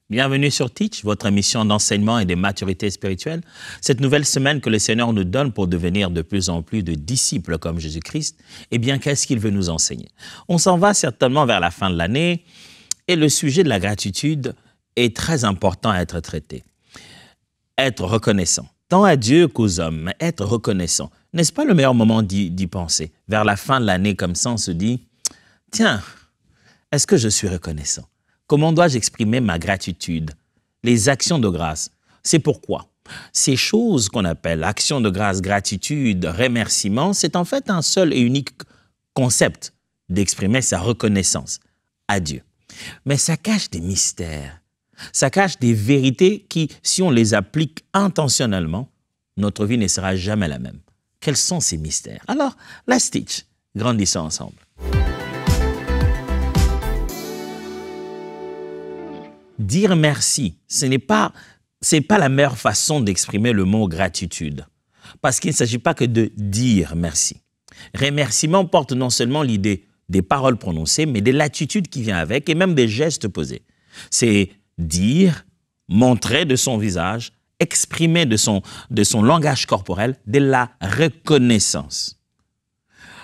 Bienvenue sur Teach, votre émission d'enseignement et de maturité spirituelle. Cette nouvelle semaine que le Seigneur nous donne pour devenir de plus en plus de disciples comme Jésus-Christ, eh bien, qu'est-ce qu'il veut nous enseigner? On s'en va certainement vers la fin de l'année et le sujet de la gratitude est très important à être traité. Être reconnaissant, tant à Dieu qu'aux hommes, mais être reconnaissant. N'est-ce pas le meilleur moment d'y penser? Vers la fin de l'année, comme ça, on se dit, tiens, est-ce que je suis reconnaissant? Comment dois-je exprimer ma gratitude? Les actions de grâce. C'est pourquoi ces choses qu'on appelle actions de grâce, gratitude, remerciement, c'est en fait un seul et unique concept d'exprimer sa reconnaissance à Dieu. Mais ça cache des mystères. Ça cache des vérités qui, si on les applique intentionnellement, notre vie ne sera jamais la même. Quels sont ces mystères? Alors, let's teach. Grandissons ensemble. Dire merci, c'est pas la meilleure façon d'exprimer le mot gratitude. Parce qu'il ne s'agit pas que de dire merci. Remerciement porte non seulement l'idée des paroles prononcées, mais de l'attitude qui vient avec et même des gestes posés. C'est dire, montrer de son visage, exprimer de son langage corporel de la reconnaissance.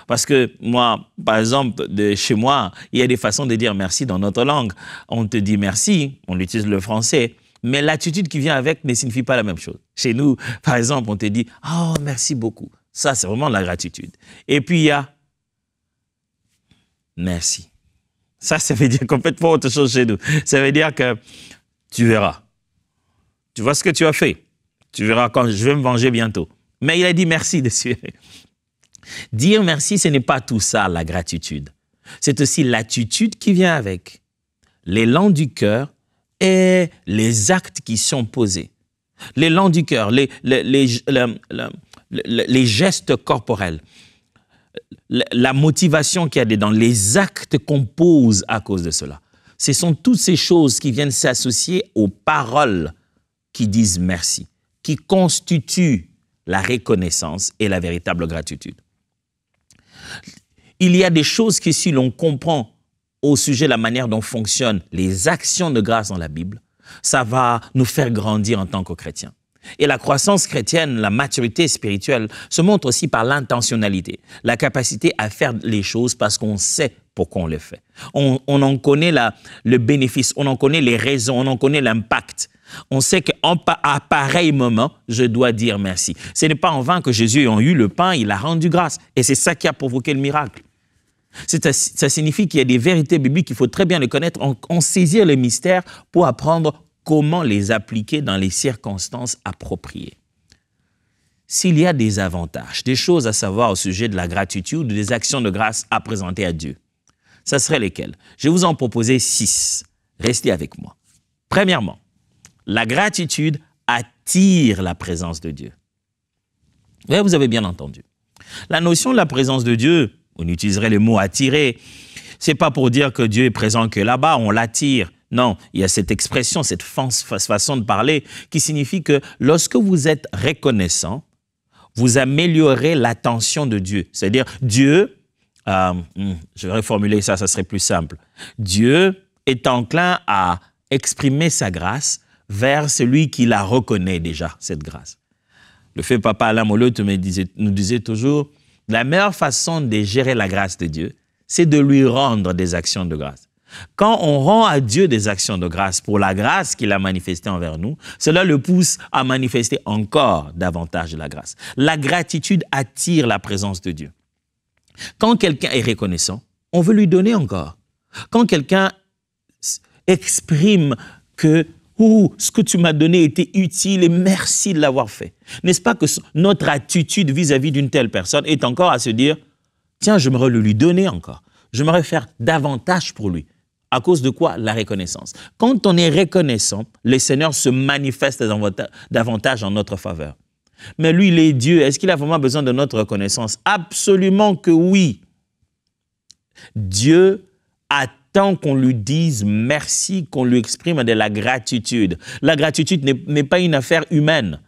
Parce que moi, par exemple, chez moi, il y a des façons de dire merci dans notre langue. On te dit merci, on utilise le français, mais l'attitude qui vient avec ne signifie pas la même chose. Chez nous, par exemple, on te dit « Oh, merci beaucoup ». Ça, c'est vraiment la gratitude. Et puis, il y a « Merci ». Ça veut dire complètement autre chose chez nous. Ça veut dire que tu verras. Tu vois ce que tu as fait. Tu verras quand je vais me venger bientôt. Mais il a dit merci dessus. Dire merci, ce n'est pas tout ça, la gratitude. C'est aussi l'attitude qui vient avec, l'élan du cœur et les actes qui sont posés. L'élan du cœur, les gestes corporels, la motivation qu'il y a dedans, les actes qu'on pose à cause de cela. Ce sont toutes ces choses qui viennent s'associer aux paroles qui disent merci, qui constituent la reconnaissance et la véritable gratitude. Il y a des choses que si l'on comprend au sujet de la manière dont fonctionnent les actions de grâce dans la Bible, ça va nous faire grandir en tant que chrétiens. Et la croissance chrétienne, la maturité spirituelle se montre aussi par l'intentionnalité, la capacité à faire les choses parce qu'on sait pourquoi on les fait. On en connaît le bénéfice, on en connaît les raisons, on en connaît l'impact. On sait qu'à pareil moment, je dois dire merci. Ce n'est pas en vain que Jésus ayant eu le pain, il a rendu grâce. Et c'est ça qui a provoqué le miracle. Ça signifie qu'il y a des vérités bibliques qu'il faut très bien les connaître, en saisir les mystères pour apprendre comment les appliquer dans les circonstances appropriées. S'il y a des avantages, des choses à savoir au sujet de la gratitude ou des actions de grâce à présenter à Dieu, ça serait lesquelles? Je vais vous en proposer 6. Restez avec moi. Premièrement, la gratitude attire la présence de Dieu. Oui, vous avez bien entendu. La notion de la présence de Dieu, on utiliserait le mot attirer, c'est pas pour dire que Dieu est présent que là-bas, on l'attire. Non, il y a cette expression, cette façon de parler qui signifie que lorsque vous êtes reconnaissant, vous améliorez l'attention de Dieu. C'est-à-dire, Dieu, je vais reformuler ça, ça serait plus simple. Dieu est enclin à exprimer sa grâce vers celui qui la reconnaît déjà, cette grâce. Le fait Papa Alain Molotte nous disait toujours, la meilleure façon de gérer la grâce de Dieu, c'est de lui rendre des actions de grâce. Quand on rend à Dieu des actions de grâce pour la grâce qu'il a manifestée envers nous, cela le pousse à manifester encore davantage de la grâce. La gratitude attire la présence de Dieu. Quand quelqu'un est reconnaissant, on veut lui donner encore. Quand quelqu'un exprime que ce que tu m'as donné était utile et merci de l'avoir fait. N'est-ce pas que notre attitude vis-à-vis d'une telle personne est encore à se dire « Tiens, j'aimerais le lui donner encore. J'aimerais faire davantage pour lui. » À cause de quoi? La reconnaissance. Quand on est reconnaissant, le Seigneur se manifeste davantage en notre faveur. Mais lui, il est Dieu. Est-ce qu'il a vraiment besoin de notre reconnaissance? Absolument que oui. Dieu attend qu'on lui dise merci, qu'on lui exprime de la gratitude. La gratitude n'est pas une affaire humaine.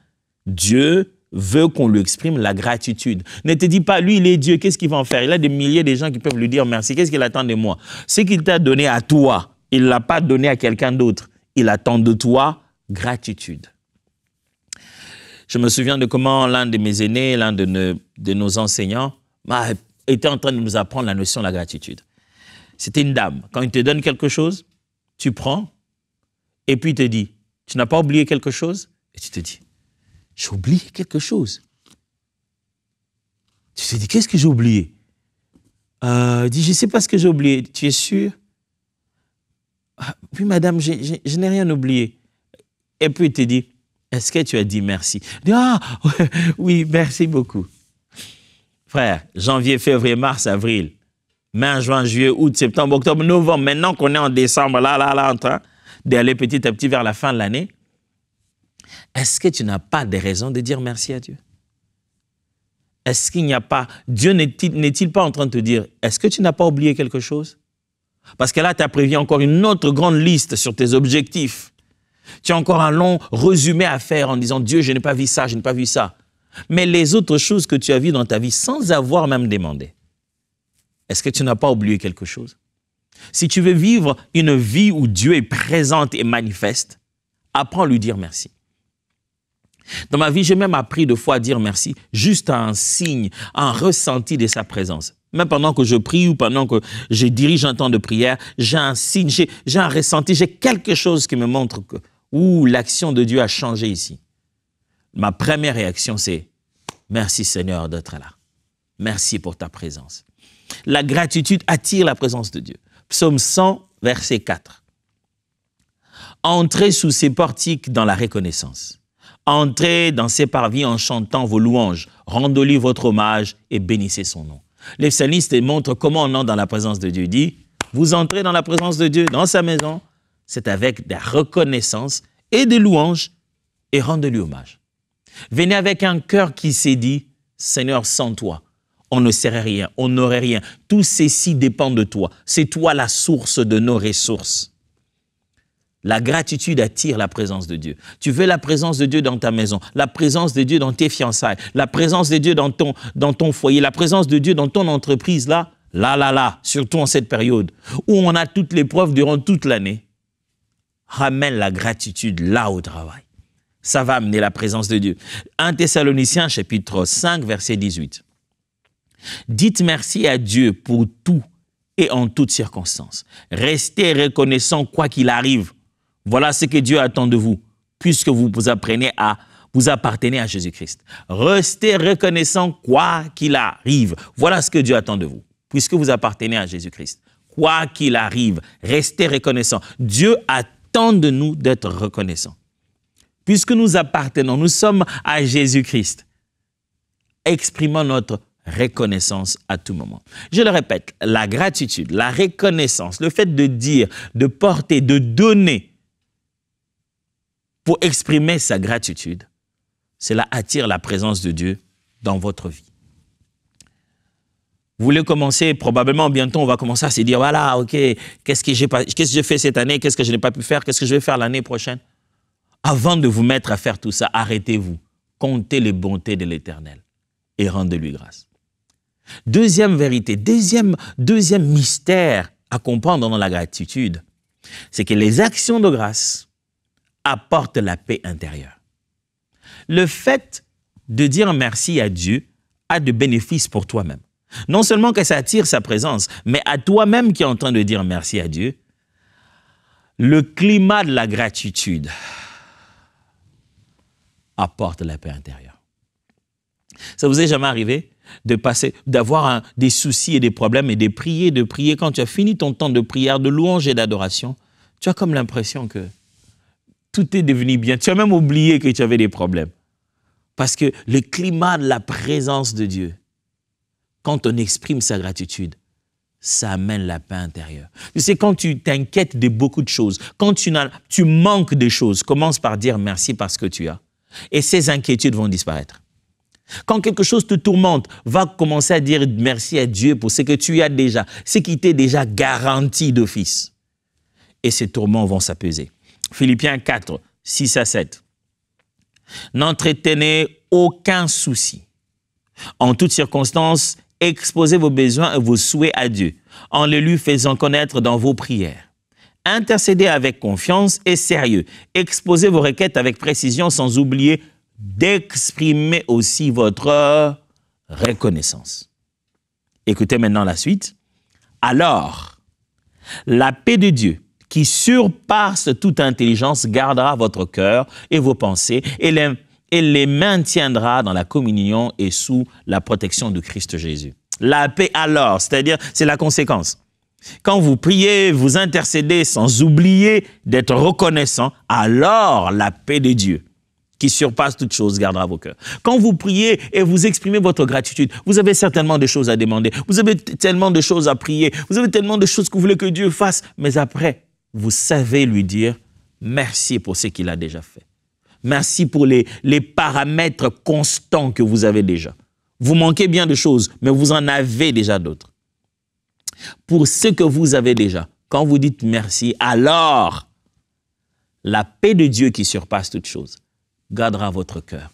Dieu veut qu'on lui exprime la gratitude. Ne te dis pas, lui, il est Dieu, qu'est-ce qu'il va en faire? Il a des milliers de gens qui peuvent lui dire merci. Qu'est-ce qu'il attend de moi? Ce qu'il t'a donné à toi, il ne l'a pas donné à quelqu'un d'autre. Il attend de toi gratitude. Je me souviens de comment l'un de mes aînés, l'un de nos enseignants, était en train de nous apprendre la notion de la gratitude. C'était une dame. Quand il te donne quelque chose, tu prends, et puis il te dit, tu n'as pas oublié quelque chose? Et tu te dis, j'ai oublié quelque chose. Tu te dis, qu'est-ce que j'ai oublié? Dis, je ne sais pas ce que j'ai oublié. Tu es sûr? Oui, madame, je n'ai rien oublié. Et puis il te dit, est-ce que tu as dit merci? Il dit, ah, oui, merci beaucoup. Frère, janvier, février, mars, avril, mai, juin, juillet, août, septembre, octobre, novembre, maintenant qu'on est en décembre, là, en train d'aller petit à petit vers la fin de l'année, est-ce que tu n'as pas de raison de dire merci à Dieu? Est-ce qu'il n'y a pas... Dieu n'est-il pas en train de te dire, est-ce que tu n'as pas oublié quelque chose? Parce que là, tu as prévu encore une autre grande liste sur tes objectifs. Tu as encore un long résumé à faire en disant, Dieu, je n'ai pas vu ça, je n'ai pas vu ça. Mais les autres choses que tu as vues dans ta vie sans avoir même demandé, est-ce que tu n'as pas oublié quelque chose? Si tu veux vivre une vie où Dieu est présent et manifeste, apprends à lui dire merci. Dans ma vie, j'ai même appris deux fois à dire merci, juste à un signe, à un ressenti de sa présence. Même pendant que je prie ou pendant que je dirige un temps de prière, j'ai un signe, j'ai un ressenti, j'ai quelque chose qui me montre que l'action de Dieu a changé ici. Ma première réaction, c'est « Merci Seigneur d'être là. Merci pour ta présence. » La gratitude attire la présence de Dieu. Psaume 100, verset 4. « Entrez sous ses portiques dans la reconnaissance. Entrez dans ses parvis en chantant vos louanges. Rendez-lui votre hommage et bénissez son nom. » Les psalmistes montrent comment on entre dans la présence de Dieu. Il dit, vous entrez dans la présence de Dieu, dans sa maison, c'est avec des reconnaissances et des louanges et rendez-lui hommage. Venez avec un cœur qui s'est dit, Seigneur, sans toi, on ne serait rien, on n'aurait rien. Tout ceci dépend de toi. C'est toi la source de nos ressources. La gratitude attire la présence de Dieu. Tu veux la présence de Dieu dans ta maison, la présence de Dieu dans tes fiançailles, la présence de Dieu dans ton foyer, la présence de Dieu dans ton entreprise, là, surtout en cette période où on a toutes les preuves durant toute l'année. Ramène la gratitude là au travail. Ça va amener la présence de Dieu. 1 Thessaloniciens, chapitre 5, verset 18. Dites merci à Dieu pour tout et en toutes circonstances. Restez reconnaissants quoi qu'il arrive. Voilà ce que Dieu attend de vous, puisque vous appartenez à Jésus-Christ. Restez reconnaissants quoi qu'il arrive. Voilà ce que Dieu attend de vous, puisque vous appartenez à Jésus-Christ. Quoi qu'il arrive, restez reconnaissants. Dieu attend de nous d'être reconnaissants. Puisque nous appartenons, nous sommes à Jésus-Christ. Exprimons notre reconnaissance à tout moment. Je le répète, la gratitude, la reconnaissance, le fait de dire, de porter, de donner, pour exprimer sa gratitude, cela attire la présence de Dieu dans votre vie. Vous voulez commencer, probablement bientôt on va commencer à se dire, voilà, ok, qu'est-ce que j'ai fait cette année, qu'est-ce que je n'ai pas pu faire, qu'est-ce que je vais faire l'année prochaine? Avant de vous mettre à faire tout ça, arrêtez-vous, comptez les bontés de l'Éternel et rendez-lui grâce. Deuxième vérité, deuxième mystère à comprendre dans la gratitude, c'est que les actions de grâce apporte la paix intérieure. Le fait de dire merci à Dieu a de bénéfices pour toi-même. Non seulement que ça attire sa présence, mais à toi-même qui es en train de dire merci à Dieu, le climat de la gratitude apporte la paix intérieure. Ça vous est jamais arrivé d'avoir des soucis et des problèmes et de prier quand tu as fini ton temps de prière, de louange et d'adoration, tu as comme l'impression que tout est devenu bien. Tu as même oublié que tu avais des problèmes. Parce que le climat de la présence de Dieu, quand on exprime sa gratitude, ça amène la paix intérieure. Tu sais, quand tu t'inquiètes de beaucoup de choses, quand tu manques de choses, commence par dire merci parce que tu as. Et ces inquiétudes vont disparaître. Quand quelque chose te tourmente, va commencer à dire merci à Dieu pour ce que tu as déjà, ce qui t'est déjà garanti d'office. Et ces tourments vont s'apaiser. Philippiens 4, 6 à 7. N'entretenez aucun souci. En toutes circonstances, exposez vos besoins et vos souhaits à Dieu, en les lui faisant connaître dans vos prières. Intercédez avec confiance et sérieux. Exposez vos requêtes avec précision sans oublier d'exprimer aussi votre reconnaissance. Écoutez maintenant la suite. Alors, la paix de Dieu, qui surpasse toute intelligence, gardera votre cœur et vos pensées et les maintiendra dans la communion et sous la protection de Christ Jésus. La paix alors, c'est-à-dire, c'est la conséquence. Quand vous priez, vous intercédez sans oublier d'être reconnaissant, alors la paix de Dieu, qui surpasse toute chose, gardera vos cœurs. Quand vous priez et vous exprimez votre gratitude, vous avez certainement des choses à demander, vous avez tellement de choses à prier, vous avez tellement de choses que vous voulez que Dieu fasse, mais après, vous savez lui dire merci pour ce qu'il a déjà fait. Merci pour les paramètres constants que vous avez déjà. Vous manquez bien de choses, mais vous en avez déjà d'autres. Pour ce que vous avez déjà, quand vous dites merci, alors la paix de Dieu qui surpasse toute chose gardera votre cœur.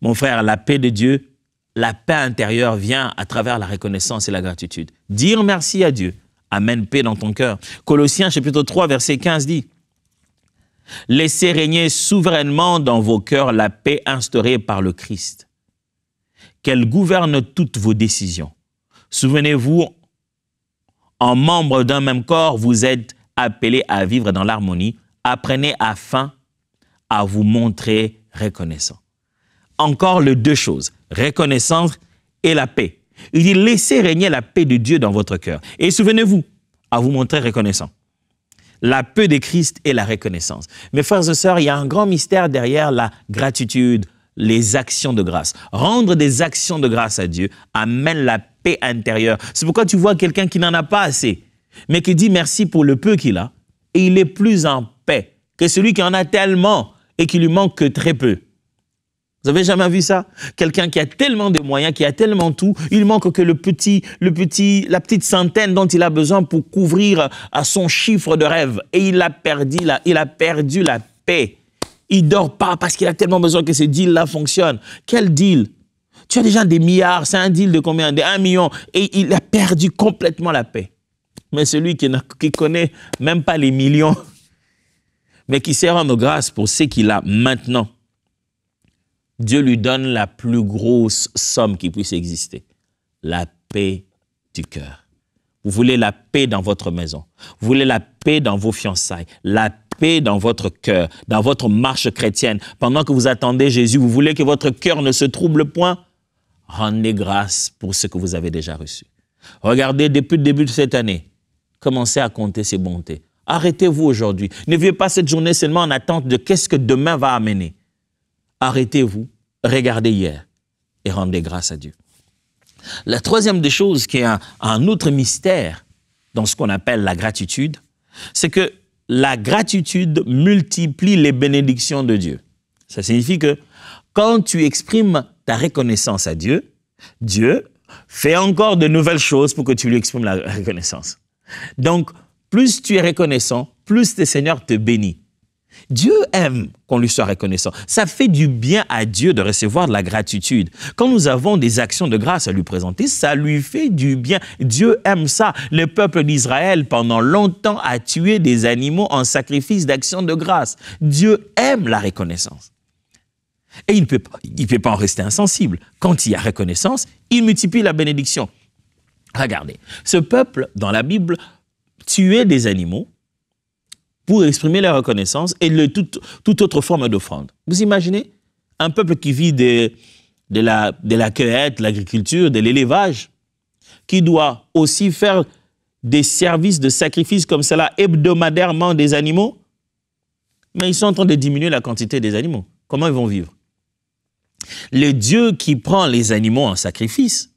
Mon frère, la paix de Dieu, la paix intérieure vient à travers la reconnaissance et la gratitude. Dire merci à Dieu amène paix dans ton cœur. Colossiens chapitre 3, verset 15 dit « Laissez régner souverainement dans vos cœurs la paix instaurée par le Christ, qu'elle gouverne toutes vos décisions. Souvenez-vous, en membres d'un même corps, vous êtes appelés à vivre dans l'harmonie. Apprenez afin à vous montrer reconnaissant. » Encore les deux choses, reconnaissance et la paix. Il dit, laissez régner la paix de Dieu dans votre cœur. Et souvenez-vous, à vous montrer reconnaissant. La paix de Christ et la reconnaissance. Mes frères et sœurs, il y a un grand mystère derrière la gratitude, les actions de grâce. Rendre des actions de grâce à Dieu amène la paix intérieure. C'est pourquoi tu vois quelqu'un qui n'en a pas assez, mais qui dit merci pour le peu qu'il a, et il est plus en paix que celui qui en a tellement et qui lui manque que très peu. Vous avez jamais vu ça? Quelqu'un qui a tellement de moyens, qui a tellement tout, il manque que la petite centaine dont il a besoin pour couvrir à son chiffre de rêve. Et il a perdu la paix. Il dort pas parce qu'il a tellement besoin que ce deal-là fonctionne. Quel deal? Tu as déjà des milliards, c'est un deal de combien? De 1 million. Et il a perdu complètement la paix. Mais celui qui connaît même pas les millions, mais qui sait rendre grâce pour ce qu'il a maintenant, Dieu lui donne la plus grosse somme qui puisse exister, la paix du cœur. Vous voulez la paix dans votre maison, vous voulez la paix dans vos fiançailles, la paix dans votre cœur, dans votre marche chrétienne. Pendant que vous attendez Jésus, vous voulez que votre cœur ne se trouble point, rendez grâce pour ce que vous avez déjà reçu. Regardez, depuis le début de cette année, commencez à compter ses bontés. Arrêtez-vous aujourd'hui. Ne vivez pas cette journée seulement en attente de qu'est-ce que demain va amener. Arrêtez-vous, regardez hier et rendez grâce à Dieu. La troisième des choses qui est un autre mystère dans ce qu'on appelle la gratitude, c'est que la gratitude multiplie les bénédictions de Dieu. Ça signifie que quand tu exprimes ta reconnaissance à Dieu, Dieu fait encore de nouvelles choses pour que tu lui exprimes la reconnaissance. Donc, plus tu es reconnaissant, plus le Seigneur te bénit. Dieu aime qu'on lui soit reconnaissant. Ça fait du bien à Dieu de recevoir de la gratitude. Quand nous avons des actions de grâce à lui présenter, ça lui fait du bien. Dieu aime ça. Le peuple d'Israël, pendant longtemps, a tué des animaux en sacrifice d'action de grâce. Dieu aime la reconnaissance. Et il ne peut pas en rester insensible. Quand il y a reconnaissance, il multiplie la bénédiction. Regardez, ce peuple, dans la Bible, tuait des animaux pour exprimer la reconnaissance et toute autre forme d'offrande. Vous imaginez un peuple qui vit de la cueillette, de l'agriculture, de l'élevage, qui doit aussi faire des services de sacrifice comme cela hebdomadairement des animaux, mais ils sont en train de diminuer la quantité des animaux. Comment ils vont vivre? Le Dieu qui prend les animaux en sacrifice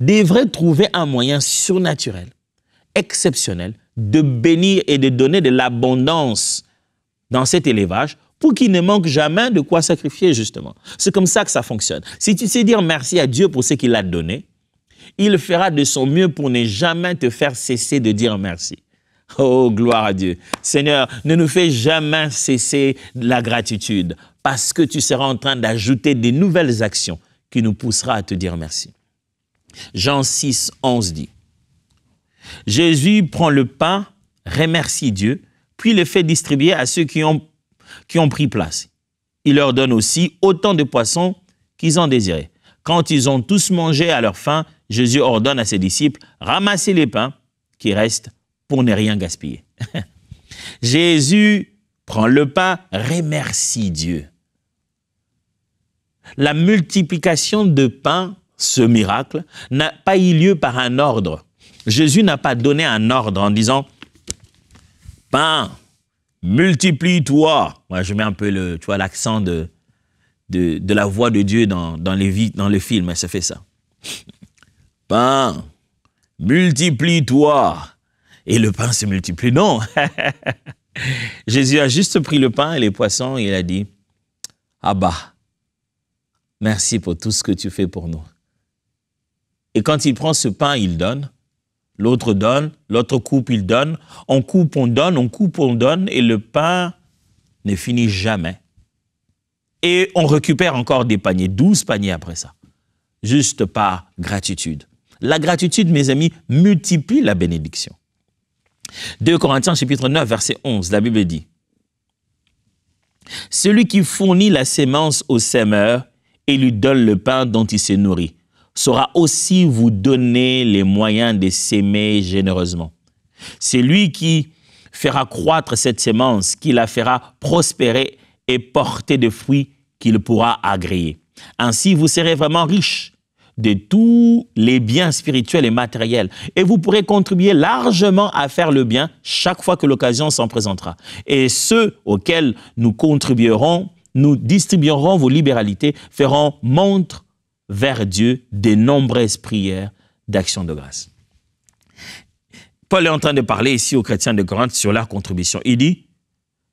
devrait trouver un moyen surnaturel, exceptionnel, de bénir et de donner de l'abondance dans cet élevage pour qu'il ne manque jamais de quoi sacrifier, justement. C'est comme ça que ça fonctionne. Si tu sais dire merci à Dieu pour ce qu'il a donné, il fera de son mieux pour ne jamais te faire cesser de dire merci. Oh, gloire à Dieu. Seigneur, ne nous fais jamais cesser la gratitude parce que tu seras en train d'ajouter des nouvelles actions qui nous poussera à te dire merci. Jean 6, 11 dit, Jésus prend le pain, remercie Dieu, puis le fait distribuer à ceux qui ont pris place. Il leur donne aussi autant de poissons qu'ils en désiraient. Quand ils ont tous mangé à leur faim, Jésus ordonne à ses disciples, ramassez les pains qui restent pour ne rien gaspiller. Jésus prend le pain, remercie Dieu. La multiplication de pain, ce miracle, n'a pas eu lieu par un ordre. Jésus n'a pas donné un ordre en disant « Pain, multiplie-toi ». Moi, je mets un peu l'accent de la voix de Dieu dans le film, ça fait ça. « Pain, multiplie-toi ». Et le pain se multiplie. Non. Jésus a juste pris le pain et les poissons et il a dit « Abba, merci pour tout ce que tu fais pour nous. » Et quand il prend ce pain, il donne. L'autre donne, l'autre coupe, il donne. On coupe, on donne, on coupe, on donne. Et le pain ne finit jamais. Et on récupère encore des paniers, 12 paniers après ça. Juste par gratitude. La gratitude, mes amis, multiplie la bénédiction. 2 Corinthiens chapitre 9, verset 11, la Bible dit « Celui qui fournit la sémence au semeur et lui donne le pain dont il se nourrit, saura aussi vous donner les moyens de s'aimer généreusement. C'est lui qui fera croître cette sémence, qui la fera prospérer et porter des fruits qu'il pourra agréer. Ainsi, vous serez vraiment riche de tous les biens spirituels et matériels. Et vous pourrez contribuer largement à faire le bien chaque fois que l'occasion s'en présentera. Et ceux auxquels nous contribuerons, nous distribuerons vos libéralités, feront montre vers Dieu de nombreuses prières d'action de grâce. Paul est en train de parler ici aux chrétiens de Corinthe sur leur contribution. Il dit,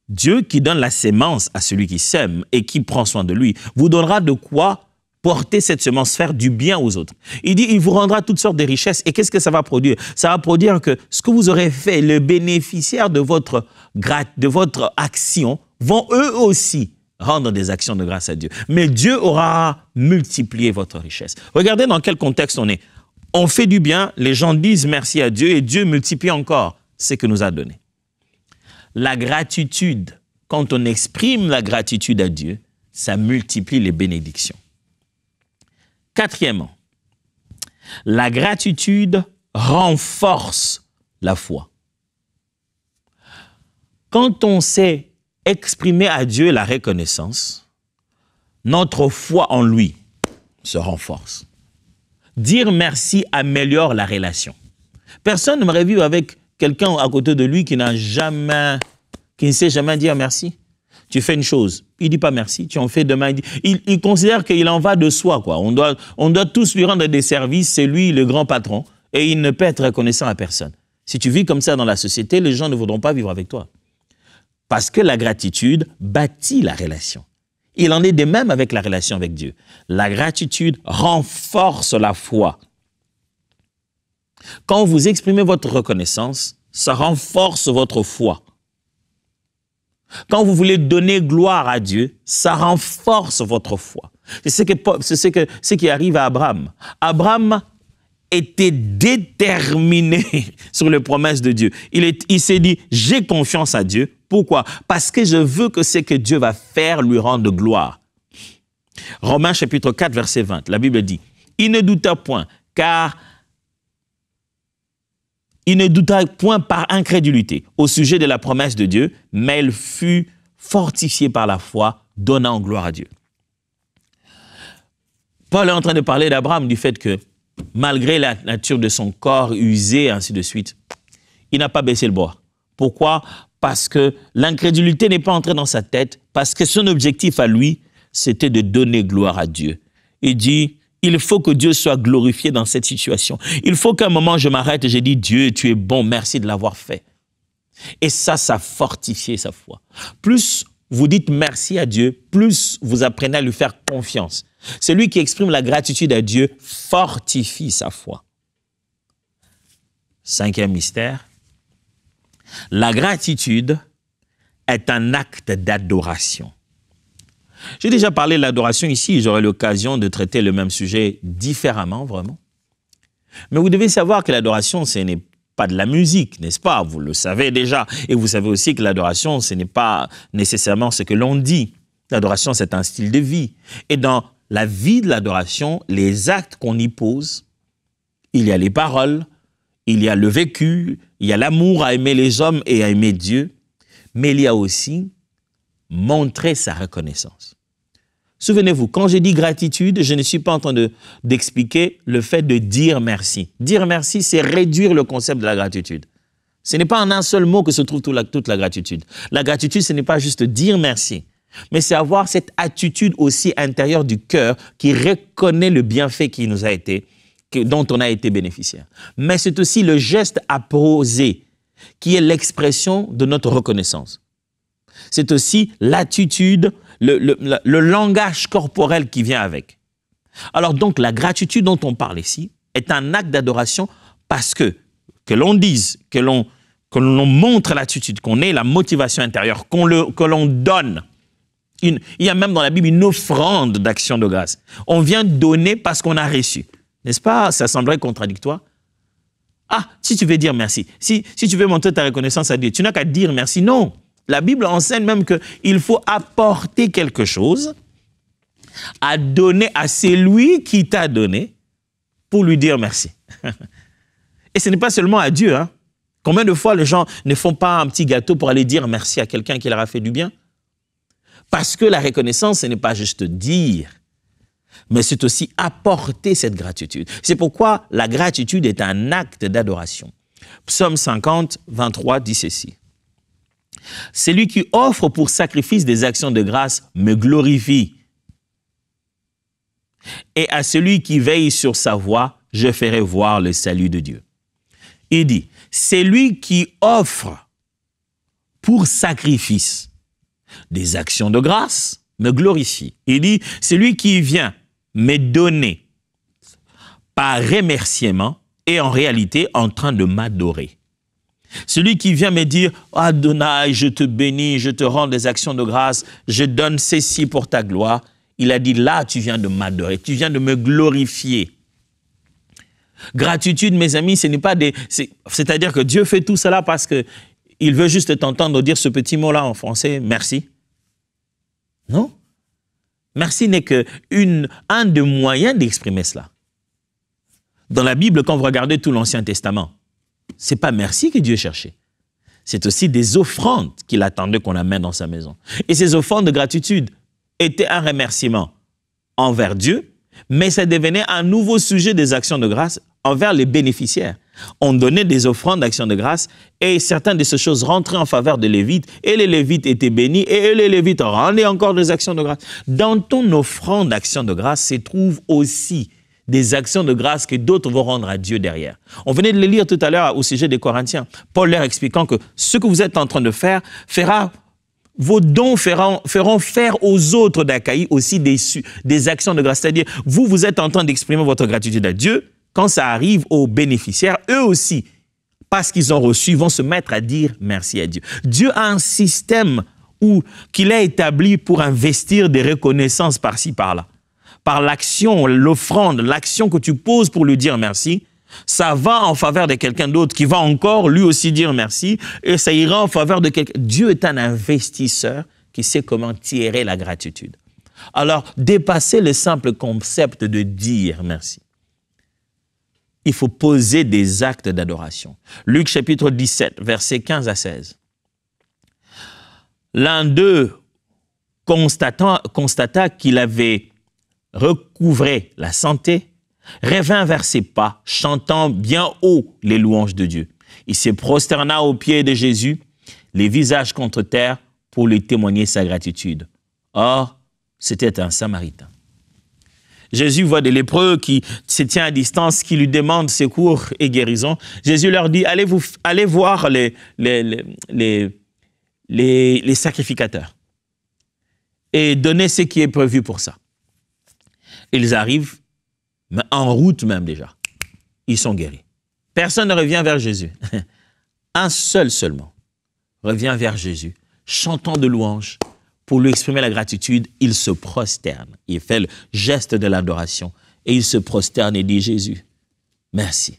Dieu qui donne la sémence à celui qui sème et qui prend soin de lui, vous donnera de quoi porter cette semence, faire du bien aux autres. Il dit, il vous rendra toutes sortes de richesses. Et qu'est-ce que ça va produire? Ça va produire que ce que vous aurez fait, les bénéficiaires de votre action vont eux aussi rendre des actions de grâce à Dieu. Mais Dieu aura multiplié votre richesse. Regardez dans quel contexte on est. On fait du bien, les gens disent merci à Dieu et Dieu multiplie encore ce qu'il nous a donné. La gratitude, quand on exprime la gratitude à Dieu, ça multiplie les bénédictions. Quatrièmement, la gratitude renforce la foi. Quand on sait exprimer à Dieu la reconnaissance, notre foi en lui se renforce. Dire merci améliore la relation. Personne n'aimerait vivre avec quelqu'un à côté de lui qui ne sait jamais dire merci. Tu fais une chose, il ne dit pas merci, tu en fais demain. Il considère qu'il en va de soi, quoi. On doit tous lui rendre des services, c'est lui le grand patron, et il ne peut être reconnaissant à personne. Si tu vis comme ça dans la société, les gens ne voudront pas vivre avec toi. Parce que la gratitude bâtit la relation. Il en est de même avec la relation avec Dieu. La gratitude renforce la foi. Quand vous exprimez votre reconnaissance, ça renforce votre foi. Quand vous voulez donner gloire à Dieu, ça renforce votre foi. C'est ce qui arrive à Abraham. Abraham était déterminé sur les promesses de Dieu. Il s'est dit, j'ai confiance à Dieu. Pourquoi? Parce que je veux que ce que Dieu va faire lui rende gloire. Romains chapitre 4, verset 20, la Bible dit, il ne douta point, car il ne douta point par incrédulité au sujet de la promesse de Dieu, mais il fut fortifié par la foi, donnant gloire à Dieu. Paul est en train de parler d'Abraham, du fait que malgré la nature de son corps usé, ainsi de suite, il n'a pas baissé le bras. Pourquoi? Parce que l'incrédulité n'est pas entrée dans sa tête, parce que son objectif à lui, c'était de donner gloire à Dieu. Il dit, il faut que Dieu soit glorifié dans cette situation. Il faut qu'à un moment, je m'arrête et je dis, Dieu, tu es bon, merci de l'avoir fait. Et ça fortifie sa foi. Plus vous dites merci à Dieu, plus vous apprenez à lui faire confiance. Celui qui exprime la gratitude à Dieu fortifie sa foi. Cinquième mystère, la gratitude est un acte d'adoration. J'ai déjà parlé de l'adoration ici, j'aurai l'occasion de traiter le même sujet différemment, vraiment. Mais vous devez savoir que l'adoration, ce n'est pas de la musique, n'est-ce pas? Vous le savez déjà. Et vous savez aussi que l'adoration, ce n'est pas nécessairement ce que l'on dit. L'adoration, c'est un style de vie. Et dans la vie de l'adoration, les actes qu'on y pose, il y a les paroles, il y a le vécu, il y a l'amour à aimer les hommes et à aimer Dieu, mais il y a aussi montrer sa reconnaissance. Souvenez-vous, quand je dis gratitude, je ne suis pas en train d'expliquer le fait de dire merci. Dire merci, c'est réduire le concept de la gratitude. Ce n'est pas en un seul mot que se trouve toute la gratitude. La gratitude, ce n'est pas juste dire merci, mais c'est avoir cette attitude aussi intérieure du cœur qui reconnaît le bienfait qui nous a été, dont on a été bénéficiaire. Mais c'est aussi le geste à poser qui est l'expression de notre reconnaissance. C'est aussi l'attitude, le langage corporel qui vient avec. Alors donc, la gratitude dont on parle ici est un acte d'adoration parce que l'on dise, que l'on montre l'attitude, qu'on ait la motivation intérieure, que l'on donne. Il y a même dans la Bible une offrande d'action de grâce. On vient donner parce qu'on a reçu. N'est-ce pas? Ça semblerait contradictoire. Ah, si tu veux dire merci, si tu veux montrer ta reconnaissance à Dieu, tu n'as qu'à dire merci. Non. La Bible enseigne même qu'il faut apporter quelque chose à donner à celui qui t'a donné pour lui dire merci. Et ce n'est pas seulement à Dieu. Hein. Combien de fois les gens ne font pas un petit gâteau pour aller dire merci à quelqu'un qui leur a fait du bien? Parce que la reconnaissance, ce n'est pas juste dire, mais c'est aussi apporter cette gratitude. C'est pourquoi la gratitude est un acte d'adoration. Psaume 50, 23 dit ceci. « Celui qui offre pour sacrifice des actions de grâce me glorifie. Et à celui qui veille sur sa voie, je ferai voir le salut de Dieu. » Il dit, « Celui qui offre pour sacrifice des actions de grâce me glorifie. » Il dit, « Celui qui vient me donner par remerciement est en réalité en train de m'adorer. » Celui qui vient me dire « Adonai, je te bénis, je te rends des actions de grâce, je donne ceci pour ta gloire. » Il a dit « Là, tu viens de m'adorer, tu viens de me glorifier. » Gratitude, mes amis, ce n'est pas des... C'est-à-dire que Dieu fait tout cela parce qu'il veut juste t'entendre dire ce petit mot-là en français, merci. Non. Merci n'est qu'un des moyens d'exprimer cela. Dans la Bible, quand vous regardez tout l'Ancien Testament, ce n'est pas merci que Dieu cherchait. C'est aussi des offrandes qu'il attendait qu'on amène dans sa maison. Et ces offrandes de gratitude étaient un remerciement envers Dieu, mais ça devenait un nouveau sujet des actions de grâce envers les bénéficiaires. On donnait des offrandes d'actions de grâce et certaines de ces choses rentraient en faveur des Lévites et les Lévites étaient bénis et les Lévites rendaient encore des actions de grâce. Dans ton offrande d'actions de grâce se trouvent aussi des actions de grâce que d'autres vont rendre à Dieu derrière. On venait de le lire tout à l'heure au sujet des Corinthiens. Paul leur expliquant que ce que vous êtes en train de faire vos dons feront faire aux autres d'Achaïe aussi des actions de grâce. C'est-à-dire, vous êtes en train d'exprimer votre gratitude à Dieu. Quand ça arrive aux bénéficiaires, eux aussi, parce qu'ils ont reçu, vont se mettre à dire merci à Dieu. Dieu a un système qu'il a établi pour investir des reconnaissances par-ci, par-là. Par l'action, l'offrande, l'action que tu poses pour lui dire merci, ça va en faveur de quelqu'un d'autre qui va encore lui aussi dire merci et ça ira en faveur de quelqu'un. Dieu est un investisseur qui sait comment tirer la gratitude. Alors, dépasser le simple concept de dire merci. Il faut poser des actes d'adoration. Luc chapitre 17, versets 15 à 16. L'un d'eux constata qu'il avait recouvré la santé, revint vers ses pas, chantant bien haut les louanges de Dieu. Il se prosterna aux pieds de Jésus, les visages contre terre, pour lui témoigner sa gratitude. Or, c'était un Samaritain. Jésus voit des lépreux qui se tiennent à distance, qui lui demandent secours et guérison. Jésus leur dit, allez voir les sacrificateurs et donnez ce qui est prévu pour ça. Ils arrivent, mais en route même déjà, ils sont guéris. Personne ne revient vers Jésus. Un seul seulement revient vers Jésus, chantant de louanges. Pour lui exprimer la gratitude, il se prosterne. Il fait le geste de l'adoration et il se prosterne et dit, Jésus, merci.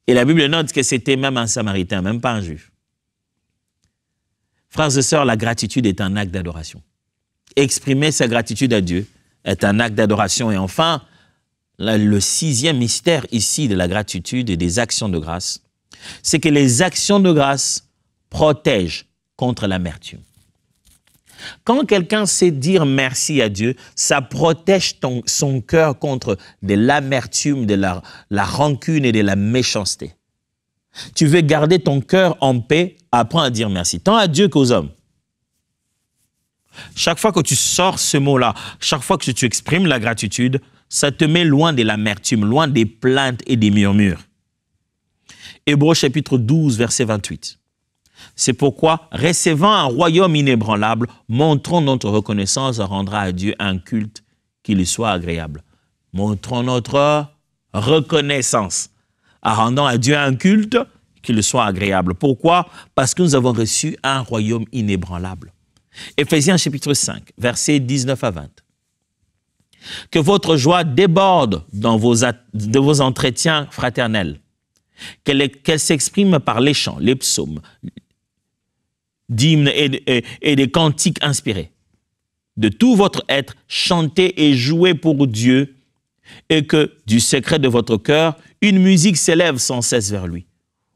Et la Bible note que c'était même un Samaritain, même pas un Juif. Frères et sœurs, la gratitude est un acte d'adoration. Exprimer sa gratitude à Dieu est un acte d'adoration. Et enfin, le 6e mystère ici de la gratitude et des actions de grâce, c'est que les actions de grâce protègent contre l'amertume. Quand quelqu'un sait dire merci à Dieu, ça protège son cœur contre de l'amertume, de la rancune et de la méchanceté. Tu veux garder ton cœur en paix, apprends à dire merci, tant à Dieu qu'aux hommes. Chaque fois que tu sors ce mot-là, chaque fois que tu exprimes la gratitude, ça te met loin de l'amertume, loin des plaintes et des murmures. Hébreux chapitre 12, verset 28. C'est pourquoi, recevant un royaume inébranlable, montrons notre reconnaissance et rendra à Dieu un culte qui lui soit agréable. Montrons notre reconnaissance en rendant à Dieu un culte qui lui soit agréable. Pourquoi? Parce que nous avons reçu un royaume inébranlable. Éphésiens chapitre 5, versets 19 à 20. Que votre joie déborde dans vos entretiens fraternels, qu'elle s'exprime par les chants, les psaumes, d'hymnes et des cantiques inspirés. De tout votre être, chantez et jouez pour Dieu, et que, du secret de votre cœur, une musique s'élève sans cesse vers lui.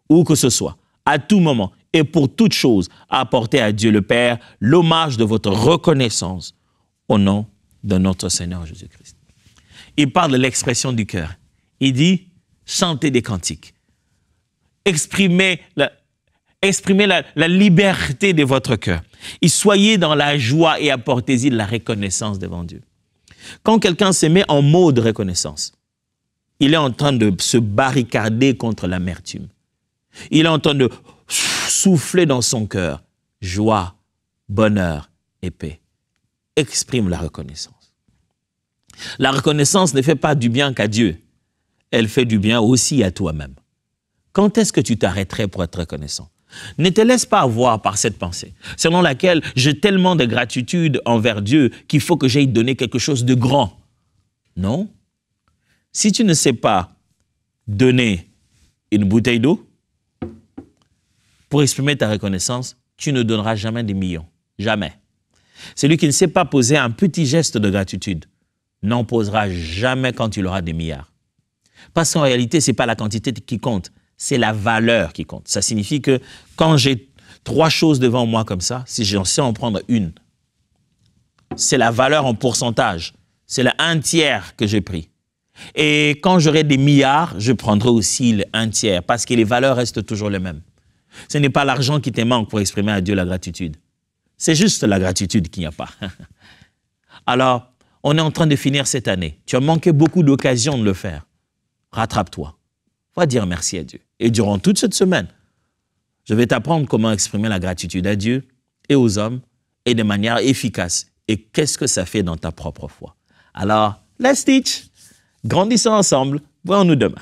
Où que ce soit, à tout moment, et pour toute chose, apportez à Dieu le Père l'hommage de votre reconnaissance au nom de notre Seigneur Jésus-Christ. Il parle de l'expression du cœur. Il dit, chantez des cantiques. Exprimez la liberté de votre cœur. Et soyez dans la joie et apportez-y de la reconnaissance devant Dieu. Quand quelqu'un se met en mode reconnaissance, il est en train de se barricader contre l'amertume. Il est en train de souffler dans son cœur joie, bonheur et paix. Exprime la reconnaissance. La reconnaissance ne fait pas du bien qu'à Dieu. Elle fait du bien aussi à toi-même. Quand est-ce que tu t'arrêterais pour être reconnaissant? Ne te laisse pas avoir par cette pensée, selon laquelle j'ai tellement de gratitude envers Dieu qu'il faut que j'aille donner quelque chose de grand. Non. Si tu ne sais pas donner une bouteille d'eau pour exprimer ta reconnaissance, tu ne donneras jamais des millions. Jamais. Celui qui ne sait pas poser un petit geste de gratitude n'en posera jamais quand il aura des milliards. Parce qu'en réalité, ce n'est pas la quantité qui compte, c'est la valeur qui compte. Ça signifie que quand j'ai 3 choses devant moi comme ça, si j'en sais en prendre une, c'est la valeur en pourcentage. C'est le 1/3 que j'ai pris. Et quand j'aurai des milliards, je prendrai aussi le 1/3 parce que les valeurs restent toujours les mêmes. Ce n'est pas l'argent qui te manque pour exprimer à Dieu la gratitude. C'est juste la gratitude qu'il n'y a pas. Alors, on est en train de finir cette année. Tu as manqué beaucoup d'occasions de le faire. Rattrape-toi. Va dire merci à Dieu. Et durant toute cette semaine, je vais t'apprendre comment exprimer la gratitude à Dieu et aux hommes et de manière efficace. Et qu'est-ce que ça fait dans ta propre foi? Alors, let's teach. Grandissons ensemble. Voyons-nous demain.